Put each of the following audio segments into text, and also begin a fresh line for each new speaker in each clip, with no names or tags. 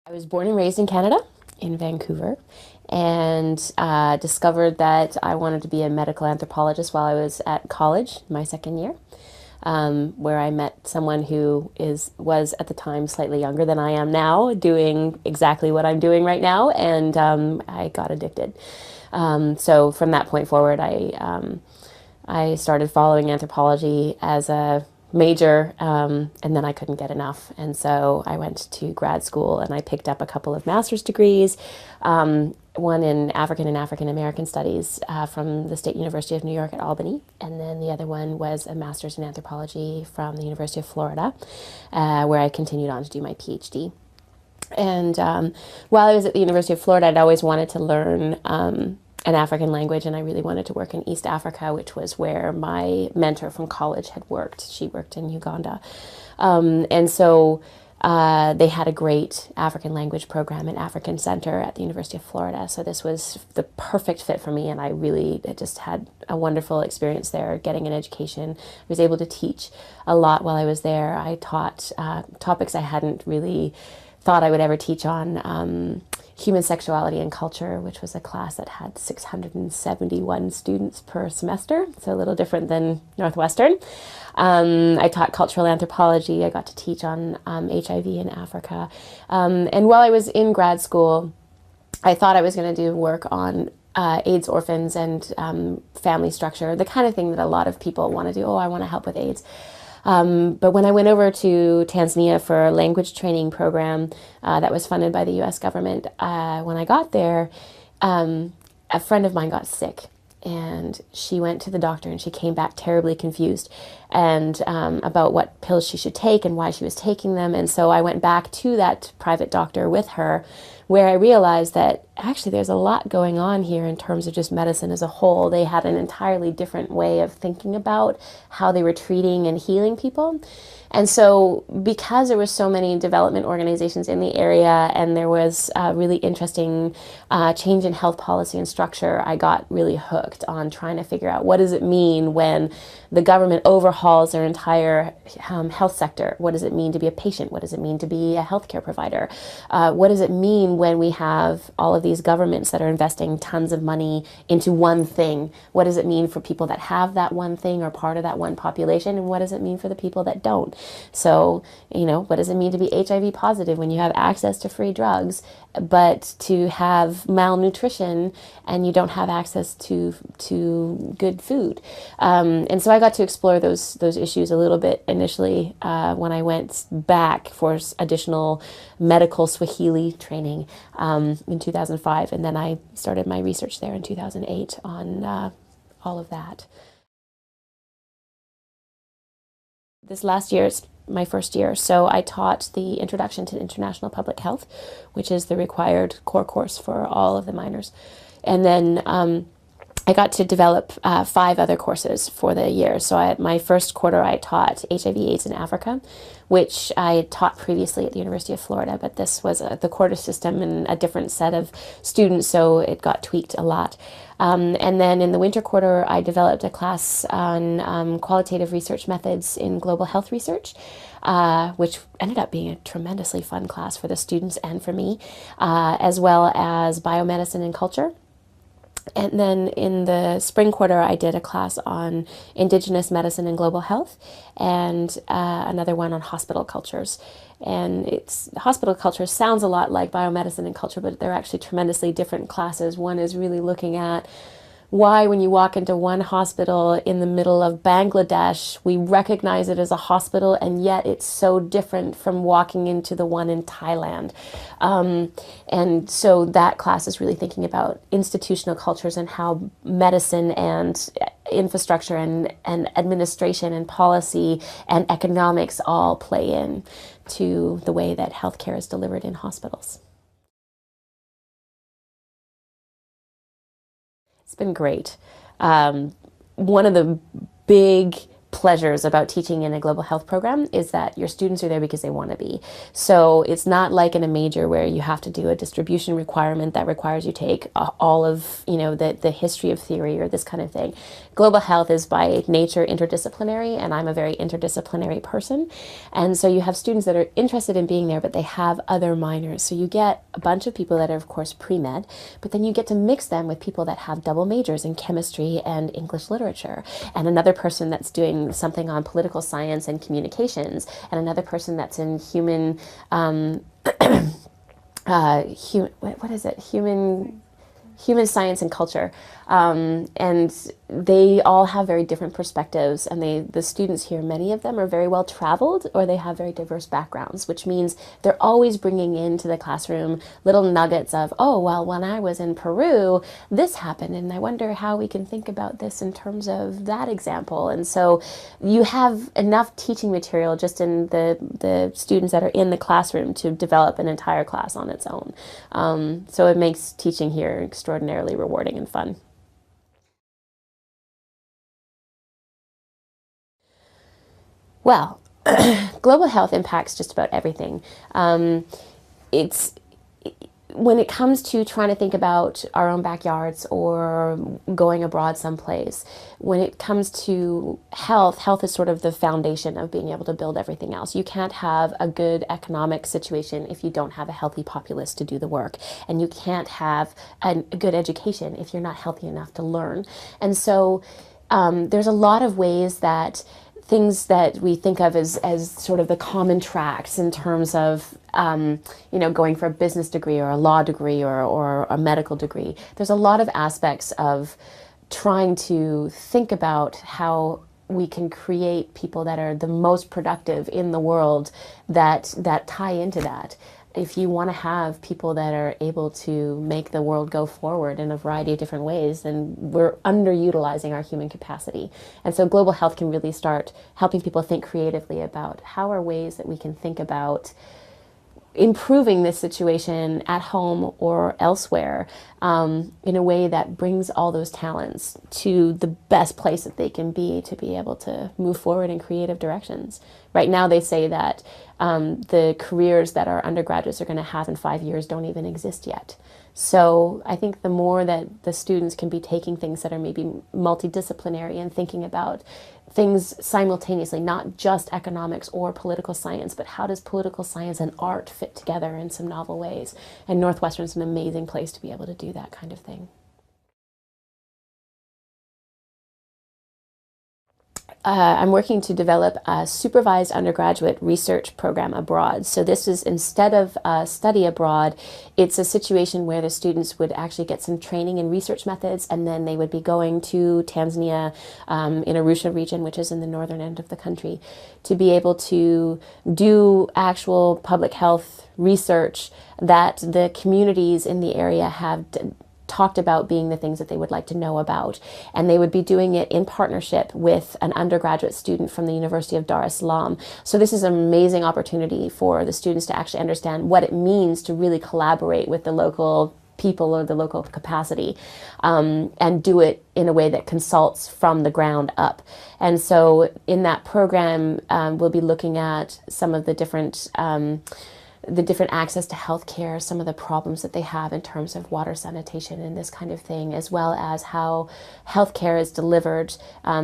I was born and raised in Canada, in Vancouver, and discovered that I wanted to be a medical anthropologist while I was at college, my second year, where I met someone who was at the time slightly younger than I am now, doing exactly what I'm doing right now, and I got addicted. So from that point forward, I started following anthropology as a major, and then I couldn't get enough. And so I went to grad school and I picked up a couple of master's degrees, one in African and African American studies from the State University of New York at Albany. And then the other one was a master's in anthropology from the University of Florida, where I continued on to do my PhD. And while I was at the University of Florida, I'd always wanted to learn an African language, and I really wanted to work in East Africa, which was where my mentor from college had worked. She worked in Uganda. And so they had a great African language program, an African Center at the University of Florida. So this was the perfect fit for me, and I just had a wonderful experience there, getting an education. I was able to teach a lot while I was there. I taught topics I hadn't really thought I would ever teach on. Human Sexuality and Culture, which was a class that had 671 students per semester, so a little different than Northwestern. I taught cultural anthropology. I got to teach on HIV in Africa. And while I was in grad school, I thought I was going to do work on AIDS orphans and family structure, the kind of thing that a lot of people want to do. Oh, I want to help with AIDS. But when I went over to Tanzania for a language training program that was funded by the U.S. government, when I got there, a friend of mine got sick, and she went to the doctor and she came back terribly confused and about what pills she should take and why she was taking them. And so I went back to that private doctor with her, where I realized that actually there's a lot going on here in terms of just medicine as a whole. They had an entirely different way of thinking about how they were treating and healing people. And so because there were so many development organizations in the area and there was a really interesting change in health policy and structure, I got really hooked on trying to figure out what does it mean when the government overhauls their entire health sector. What does it mean to be a patient? What does it mean to be a healthcare provider? What does it mean when we have all of these governments that are investing tons of money into one thing? What does it mean for people that have that one thing or part of that one population? And what does it mean for the people that don't? So, what does it mean to be HIV positive when you have access to free drugs, but to have malnutrition and you don't have access to good food? And so I got to explore those issues a little bit initially when I went back for additional medical Swahili training in 2005, and then I started my research there in 2008 on all of that. This last year is my first year, so I taught the Introduction to International Public Health, which is the required core course for all of the minors. And then I got to develop 5 other courses for the year. So my first quarter I taught HIV/AIDS in Africa, which I had taught previously at the University of Florida, but this was the quarter system and a different set of students, so it got tweaked a lot. And then in the winter quarter, I developed a class on qualitative research methods in global health research, which ended up being a tremendously fun class for the students and for me, as well as biomedicine and culture. And then in the spring quarter, I did a class on indigenous medicine and global health, and another one on hospital cultures. And hospital culture sounds a lot like biomedicine and culture, but they're actually tremendously different classes. One is really looking at why when you walk into one hospital in the middle of Bangladesh, we recognize it as a hospital, and yet it's so different from walking into the one in Thailand. And so that class is really thinking about institutional cultures and how medicine and infrastructure and administration and policy and economics all play in to the way that healthcare is delivered in hospitals. It's been great. One of the big pleasures about teaching in a global health program is that your students are there because they want to be. So it's not like in a major where you have to do a distribution requirement that requires you take all of, the history of theory or this kind of thing. global health is by nature interdisciplinary, and I'm a very interdisciplinary person. And so you have students that are interested in being there, but they have other minors. So you get a bunch of people that are, of course, pre-med, but then you get to mix them with people that have double majors in chemistry and English literature, and another person that's doing something on political science and communications, and another person that's in human, what is it? Human science and culture, and they all have very different perspectives, and the students here, many of them are very well traveled, or they have very diverse backgrounds, which means they're always bringing into the classroom little nuggets of, oh, well, when I was in Peru, this happened, and I wonder how we can think about this in terms of that example. And so you have enough teaching material just in the students that are in the classroom to develop an entire class on its own. So it makes teaching here extraordinarily rewarding and fun. Well, global health impacts just about everything. It's when it comes to trying to think about our own backyards or going abroad someplace, when it comes to health is sort of the foundation of being able to build everything else. You can't have a good economic situation if you don't have a healthy populace to do the work. And you can't have a good education if you're not healthy enough to learn. And so there's a lot of ways that things that we think of as sort of the common tracks in terms of going for a business degree or a law degree or a medical degree. There's a lot of aspects of trying to think about how we can create people that are the most productive in the world that tie into that. If you want to have people that are able to make the world go forward in a variety of different ways, then we're underutilizing our human capacity. And so global health can really start helping people think creatively about how are ways that we can think about improving this situation at home or elsewhere in a way that brings all those talents to the best place that they can be to be able to move forward in creative directions. Right now they say that the careers that our undergraduates are going to have in 5 years don't even exist yet. So I think the more that the students can be taking things that are maybe multidisciplinary and thinking about things simultaneously, not just economics or political science, but how does political science and art fit together in some novel ways? And Northwestern is an amazing place to be able to do that kind of thing. I'm working to develop a supervised undergraduate research program abroad. So this is, instead of study abroad, it's a situation where the students would actually get some training in research methods, and then they would be going to Tanzania, in Arusha region, which is in the northern end of the country, to be able to do actual public health research that the communities in the area have talked about being the things that they would like to know about. And they would be doing it in partnership with an undergraduate student from the University of Dar es Salaam. So this is an amazing opportunity for the students to actually understand what it means to really collaborate with the local people or the local capacity, and do it in a way that consults from the ground up. And so in that program, we'll be looking at some of the different access to healthcare, some of the problems that they have in terms of water sanitation and this kind of thing, as well as how healthcare is delivered,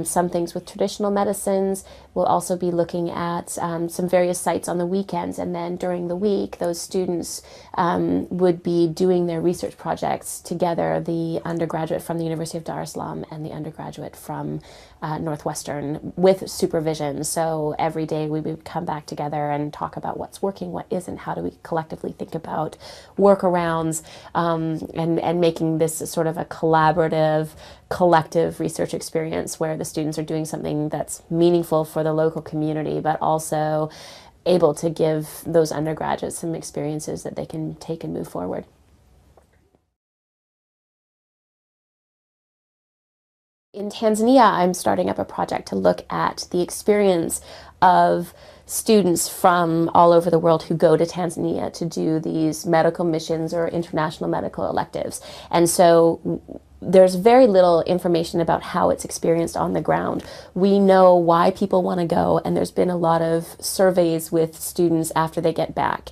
some things with traditional medicines. We'll also be looking at some various sites on the weekends, and then during the week, those students would be doing their research projects together, the undergraduate from the University of Dar es Salaam and the undergraduate from Northwestern, with supervision. So every day we would come back together and talk about what's working, what isn't, how do we collectively think about workarounds, and making this sort of a collaborative, collective research experience where the students are doing something that's meaningful for the local community, but also able to give those undergraduates some experiences that they can take and move forward. In Tanzania, I'm starting up a project to look at the experience of students from all over the world who go to Tanzania to do these medical missions or international medical electives. And so there's very little information about how it's experienced on the ground. We know why people want to go, and there's been a lot of surveys with students after they get back,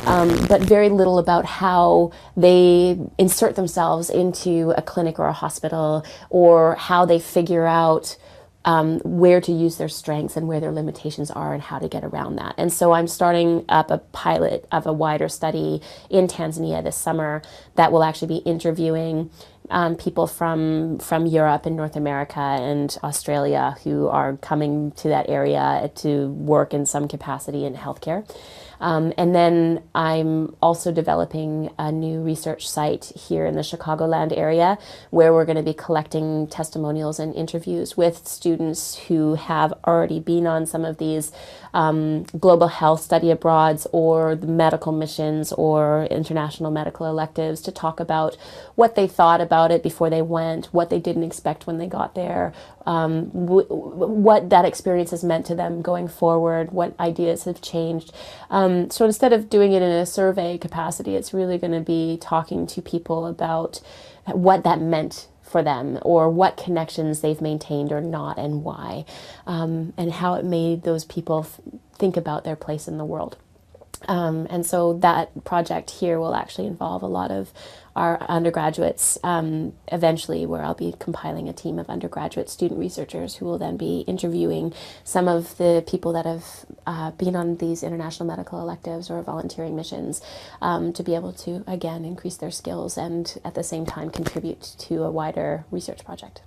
but very little about how they insert themselves into a clinic or a hospital, or how they figure out where to use their strengths and where their limitations are and how to get around that. And so I'm starting up a pilot of a wider study in Tanzania this summer that will actually be interviewing people from Europe and North America and Australia who are coming to that area to work in some capacity in healthcare. And then I'm also developing a new research site here in the Chicagoland area where we're going to be collecting testimonials and interviews with students who have already been on some of these global health study abroads or the medical missions or international medical electives to talk about what they thought about it before they went, what they didn't expect when they got there, what that experience has meant to them going forward, what ideas have changed. So instead of doing it in a survey capacity, it's really going to be talking to people about what that meant for them, or what connections they've maintained or not, and why, and how it made those people think about their place in the world. And so that project here will actually involve a lot of our undergraduates eventually, where I'll be compiling a team of undergraduate student researchers who will then be interviewing some of the people that have been on these international medical electives or volunteering missions, to be able to, again, increase their skills and at the same time contribute to a wider research project.